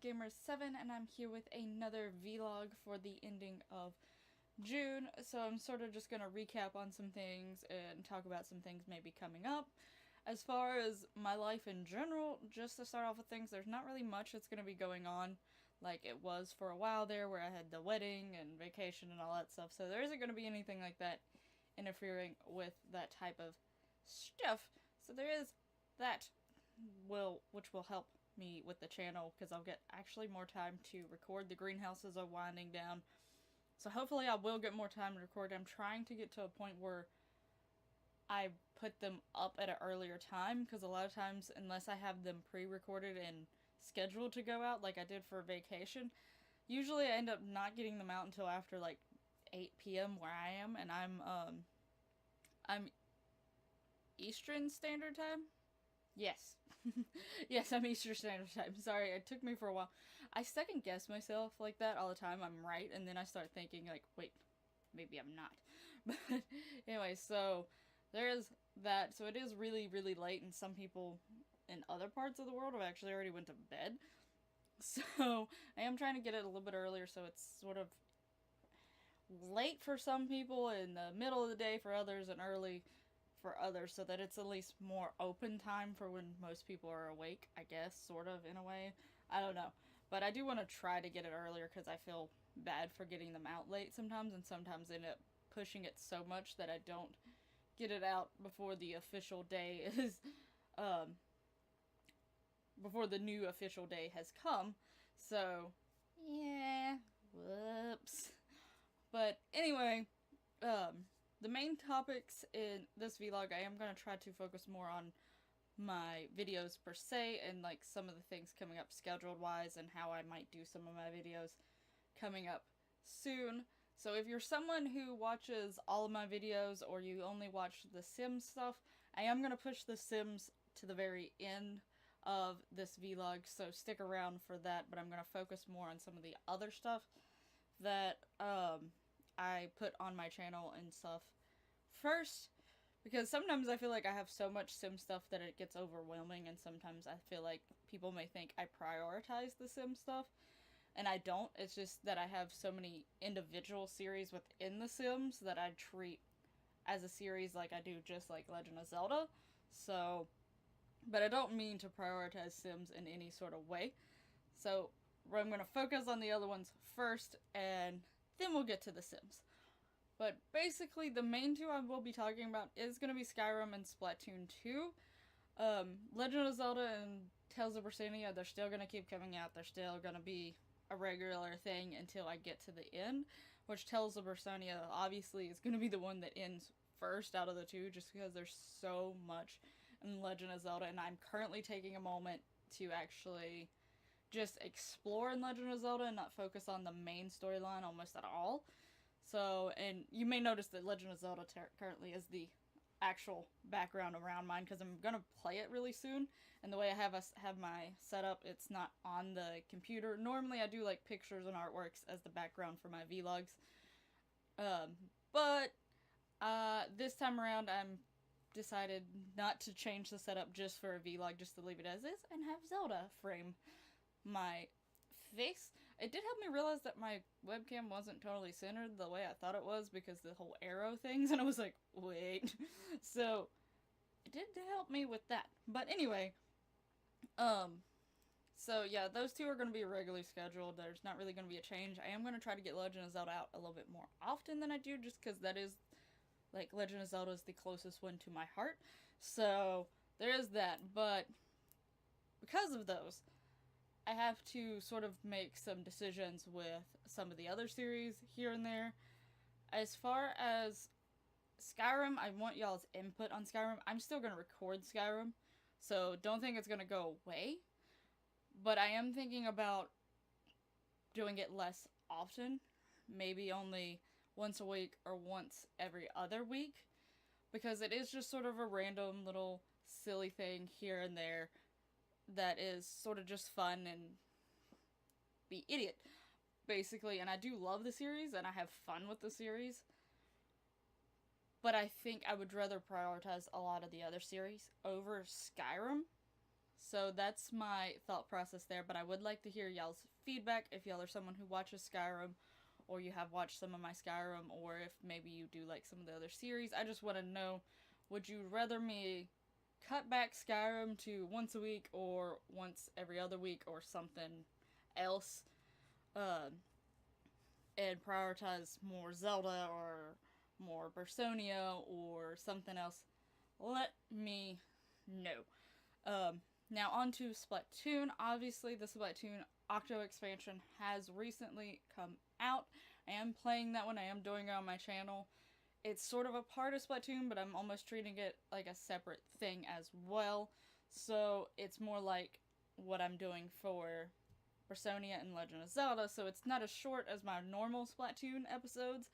Gamer7, and I'm here with another vlog for the ending of June. So I'm sort of just going to recap on some things and talk about some things maybe coming up. As far as my life in general, just to start off with things, there's not really much that's going to be going on like it was for a while there where I had the wedding and vacation and all that stuff. So there isn't going to be anything like that interfering with that type of stuff. So there is that which will help me with the channel because I'll get actually more time to record. The greenhouses are winding down, so hopefully I will get more time to record. I'm trying to get to a point where I put them up at an earlier time, because a lot of times, unless I have them pre-recorded and scheduled to go out like I did for vacation, usually I end up not getting them out until after like 8 p.m. where I am, and I'm Eastern Standard Time. Yes. Yes, I'm Eastern Standard Time. Sorry, it took me for a while. I second guess myself like that all the time. I'm right, and then I start thinking like, wait, maybe I'm not. But anyway, so there is that. So it is really, really late, and some people in other parts of the world have actually already went to bed. So I am trying to get it a little bit earlier, so it's sort of late for some people, in the middle of the day for others, and early for others, so that it's at least more open time for when most people are awake, I guess, sort of, in a way. I don't know. But I do want to try to get it earlier because I feel bad for getting them out late sometimes, and sometimes end up pushing it so much that I don't get it out before the official day is, before the new official day has come. So, yeah, whoops. But anyway, the main topics in this vlog, I am going to try to focus more on my videos per se, and like some of the things coming up scheduled wise, and how I might do some of my videos coming up soon. So if you're someone who watches all of my videos, or you only watch the Sims stuff, I am going to push the Sims to the very end of this vlog, so stick around for that. But I'm going to focus more on some of the other stuff that I put on my channel and stuff first, because sometimes I feel like I have so much Sim stuff that it gets overwhelming, and sometimes I feel like people may think I prioritize the Sim stuff, and I don't. It's just that I have so many individual series within the Sims that I treat as a series, like I do just like Legend of Zelda. So, but I don't mean to prioritize Sims in any sort of way. So I'm going to focus on the other ones first, and then we'll get to the Sims. But basically, the main two I will be talking about is going to be Skyrim and Splatoon 2. Legend of Zelda and Tales of Berseria, they're still going to keep coming out. They're still going to be a regular thing until I get to the end, which Tales of Berseria obviously is going to be the one that ends first out of the two, just because there's so much in Legend of Zelda, and I'm currently taking a moment to actually just explore in Legend of Zelda and not focus on the main storyline almost at all. So, and you may notice that Legend of Zelda currently is the actual background around mine, because I'm gonna play it really soon, and the way I have my setup, it's not on the computer. Normally I do like pictures and artworks as the background for my vlogs, but this time around I'm decided not to change the setup just for a vlog, just to leave it as is and have Zelda frame my face. It did help me realize that my webcam wasn't totally centered the way I thought it was, because the whole arrow things, and I was like, wait. So it did help me with that. But anyway, so yeah, those two are going to be regularly scheduled. There's not really going to be a change. I am going to try to get Legend of Zelda out a little bit more often than I do, just because that is, like, Legend of Zelda is the closest one to my heart. So there is that. But because of those, I have to sort of make some decisions with some of the other series here and there. As far as Skyrim, I want y'all's input on Skyrim. I'm still going to record Skyrim, so don't think it's going to go away. But I am thinking about doing it less often. Maybe only once a week or once every other week. Because it is just sort of a random little silly thing here and there that is sort of just fun and be idiot, basically. And I do love the series, and I have fun with the series. But I think I would rather prioritize a lot of the other series over Skyrim. So that's my thought process there, but I would like to hear y'all's feedback if y'all are someone who watches Skyrim, or you have watched some of my Skyrim, or if maybe you do like some of the other series. I just want to know, would you rather me cut back Skyrim to once a week or once every other week or something else, uh, and prioritize more Zelda or more Bersonia or something else? Let me know. Now on to Splatoon. Obviously, the Splatoon Octo expansion has recently come out. I am playing that one. I am doing it on my channel. It's sort of a part of Splatoon, but I'm almost treating it like a separate thing as well. So it's more like what I'm doing for Bersonia and Legend of Zelda. So it's not as short as my normal Splatoon episodes,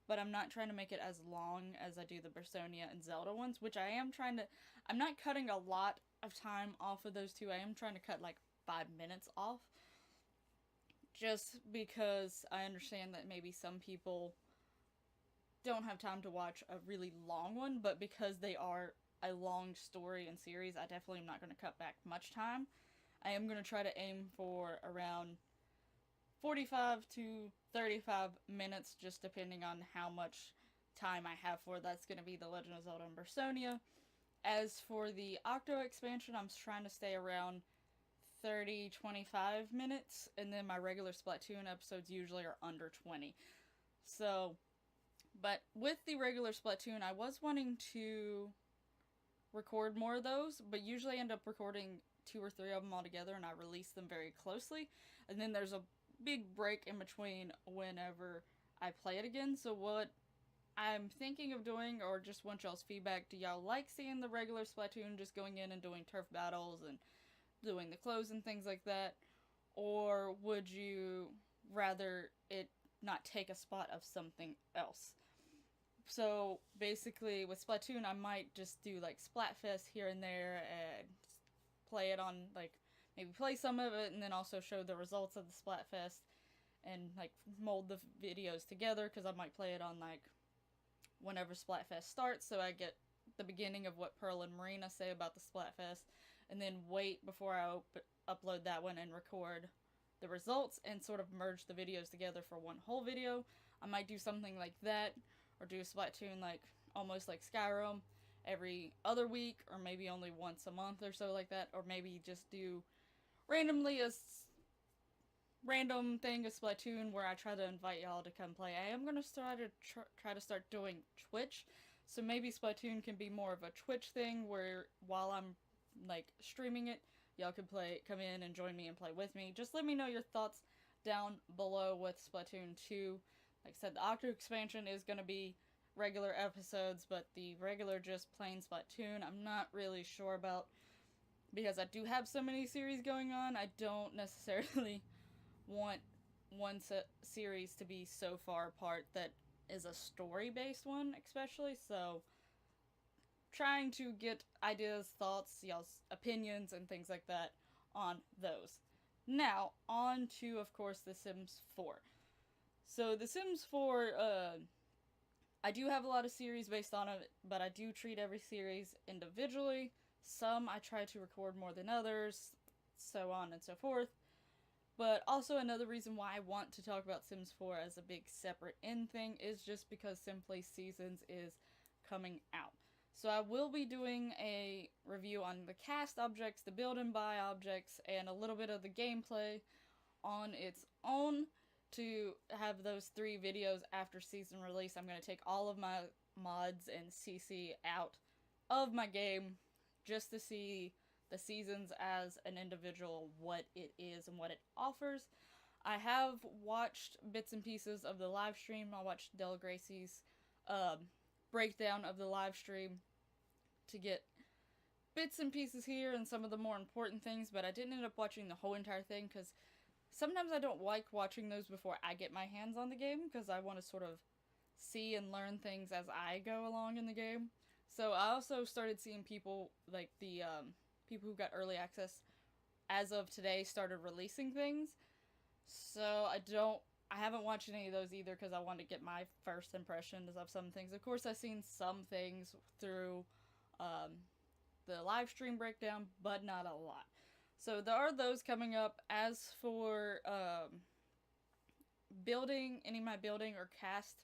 but I'm not trying to make it as long as I do the Bersonia and Zelda ones, which I am trying to. I'm not cutting a lot of time off of those two. I am trying to cut like 5 minutes off, just because I understand that maybe some people don't have time to watch a really long one, but because they are a long story and series, I definitely am not going to cut back much time. I am going to try to aim for around 45 to 35 minutes, just depending on how much time I have for. That's going to be the Legend of Zelda and Bersonia. As for the Octo expansion, I'm trying to stay around 30-25 minutes, and then my regular Splatoon episodes usually are under 20. So, but with the regular Splatoon, I was wanting to record more of those, but usually I end up recording 2 or 3 of them all together, and I release them very closely. And then there's a big break in between whenever I play it again. So what I'm thinking of doing, or just want y'all's feedback, do y'all like seeing the regular Splatoon just going in and doing turf battles and doing the clothes and things like that? Or would you rather it not take a spot of something else? So basically with Splatoon, I might just do like Splatfest here and there and play it on, like, maybe play some of it and then also show the results of the Splatfest and like mold the videos together, because I might play it on like whenever Splatfest starts, so I get the beginning of what Pearl and Marina say about the Splatfest, and then wait before I upload that one and record the results and sort of merge the videos together for one whole video. I might do something like that, or do Splatoon like almost like Skyrim every other week, or maybe only once a month or so like that, or maybe just do randomly a random thing of Splatoon where I try to invite y'all to come play. I am going to try to start doing Twitch, so maybe Splatoon can be more of a Twitch thing where while I'm like streaming it, y'all can come in and join me and play with me. Just let me know your thoughts down below with Splatoon 2. Like I said, the Octo expansion is going to be regular episodes, but the regular just plain Splatoon, I'm not really sure about, because I do have so many series going on. I don't necessarily want one series to be so far apart that is a story-based one, especially, so trying to get ideas, thoughts, y'all's opinions, and things like that on those. Now, on to, of course, The Sims 4. So, The Sims 4, I do have a lot of series based on it, but I do treat every series individually. Some I try to record more than others, so on and so forth. But also another reason why I want to talk about Sims 4 as a big separate end thing is just because Simply Seasons is coming out. So I will be doing a review on the cast objects, the build and buy objects, and a little bit of the gameplay on its own. To have those 3 videos after season release, I'm going to take all of my mods and CC out of my game just to see the seasons as an individual, what it is and what it offers. I have watched bits and pieces of the live stream. I watched Del Gracie's breakdown of the live stream to get bits and pieces here and some of the more important things, but I didn't end up watching the whole entire thing because sometimes I don't like watching those before I get my hands on the game, because I want to sort of see and learn things as I go along in the game. So I also started seeing people, like the people who got early access as of today started releasing things. So I haven't watched any of those either, because I want to get my first impressions of some things. Of course, I've seen some things through the live stream breakdown, but not a lot. So there are those coming up. As for building, any of my building or cast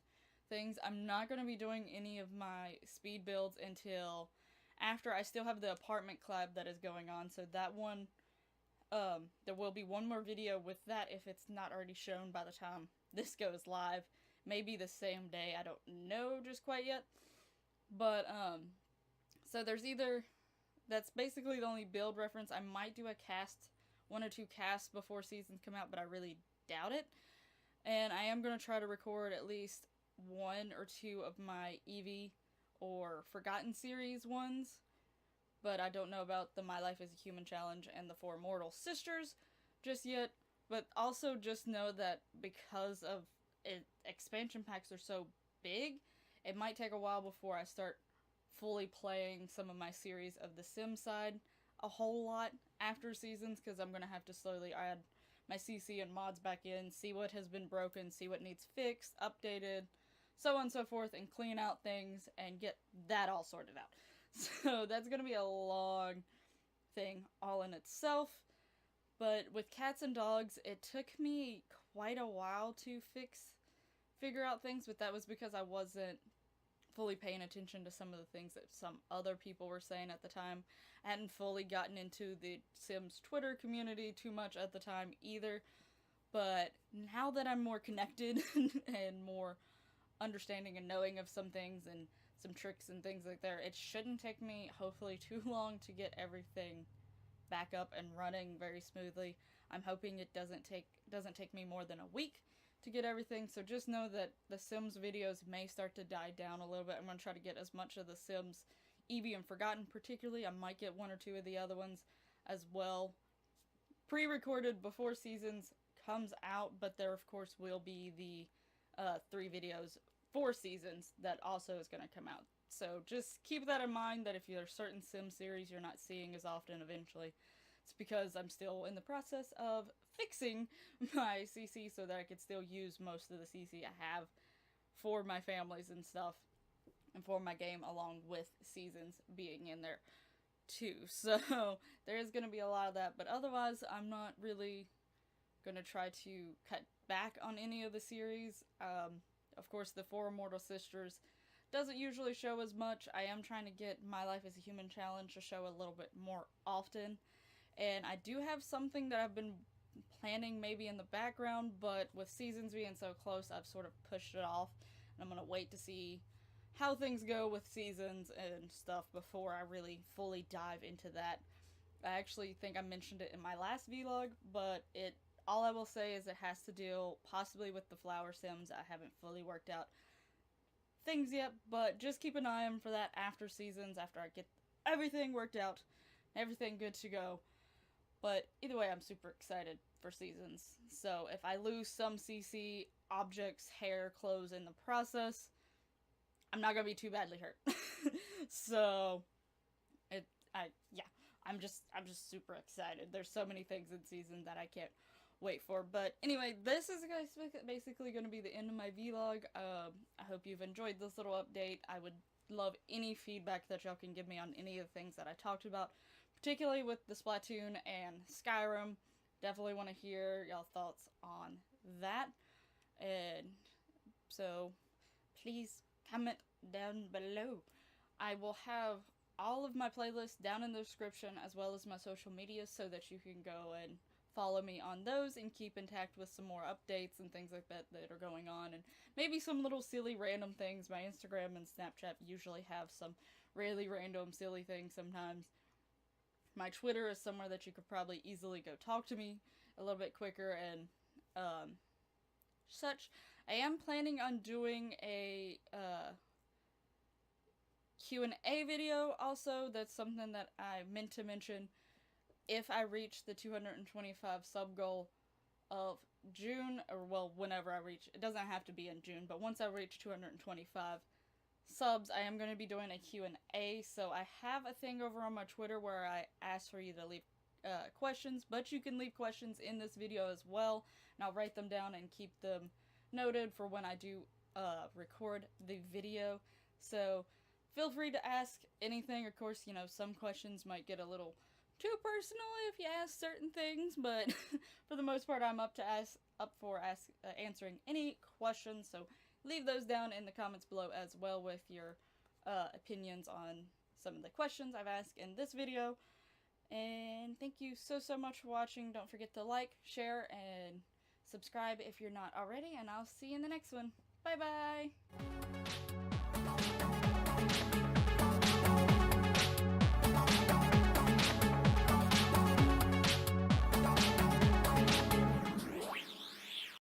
things, I'm not going to be doing any of my speed builds until after. I still have the apartment collab that is going on, so that one, there will be one more video with that if it's not already shown by the time this goes live. Maybe the same day, I don't know just quite yet. But, so there's either, that's basically the only build reference. I might do a cast, 1 or 2 casts before seasons come out, but I really doubt it. And I am going to try to record at least 1 or 2 of my Eevee or Forgotten series ones. But I don't know about the My Life as a Human challenge and the 4 Mortal Sisters just yet. But also just know that because of it, expansion packs are so big, it might take a while before I start fully playing some of my series of the Sim side a whole lot after seasons, because I'm going to have to slowly add my CC and mods back in, see what has been broken, see what needs fixed, updated, so on and so forth, and clean out things and get that all sorted out. So that's going to be a long thing all in itself. But with cats and dogs, it took me quite a while to figure out things, but that was because I wasn't fully paying attention to some of the things that some other people were saying at the time. I hadn't fully gotten into the Sims Twitter community too much at the time either. But now that I'm more connected and more understanding and knowing of some things and some tricks and things like that, it shouldn't take me hopefully too long to get everything back up and running very smoothly. I'm hoping it doesn't take me more than a week to get everything, so just know that the Sims videos may start to die down a little bit. I'm going to try to get as much of the Sims Eevee and Forgotten particularly. I might get 1 or 2 of the other ones as well pre-recorded before seasons comes out, but there of course will be the 3 videos for seasons that also is going to come out. So just keep that in mind, that if there's certain Sim series you're not seeing as often eventually, it's because I'm still in the process of fixing my CC so that I could still use most of the CC I have for my families and stuff, and for my game, along with seasons being in there too. So there is going to be a lot of that, but otherwise I'm not really going to try to cut back on any of the series. Of course, the 4 Immortal Sisters doesn't usually show as much. I am trying to get My Life as a Human challenge to show a little bit more often. And I do have something that I've been planning maybe in the background, but with seasons being so close, I've sort of pushed it off. And I'm going to wait to see how things go with seasons and stuff before I really fully dive into that. I actually think I mentioned it in my last vlog, but all I will say is it has to deal possibly with the flower sims. I haven't fully worked out things yet, but just keep an eye on for that after seasons, after I get everything worked out, everything good to go. But either way, I'm super excited for seasons. So if I lose some CC, objects, hair, clothes in the process, I'm not gonna be too badly hurt. So I'm just super excited. There's so many things in season that I can't wait for. But anyway, this is basically going to be the end of my vlog. I hope you've enjoyed this little update. I would love any feedback that y'all can give me on any of the things that I talked about, particularly with the Splatoon and Skyrim. Definitely want to hear y'all's thoughts on that. And so please comment down below. I will have all of my playlists down in the description, as well as my social media, so that you can go and follow me on those and keep intact with some more updates and things like that that are going on, and maybe some little silly random things. My Instagram and Snapchat usually have some really random silly things sometimes. My Twitter is somewhere that you could probably easily go talk to me a little bit quicker and such. I am planning on doing a Q&A video also. That's something that I meant to mention. If I reach the 225 sub goal of June, or well, whenever I reach, it doesn't have to be in June, but once I reach 225 subs, I am going to be doing a Q&A. So I have a thing over on my Twitter where I ask for you to leave questions, but you can leave questions in this video as well, and I'll write them down and keep them noted for when I do record the video. So feel free to ask anything. Of course, you know, some questions might get a little too personal if you ask certain things, but for the most part, I'm up for answering any questions. So leave those down in the comments below as well with your opinions on some of the questions I've asked in this video. And thank you so much for watching. Don't forget to like, share, and subscribe if you're not already, and I'll see you in the next one. Bye bye!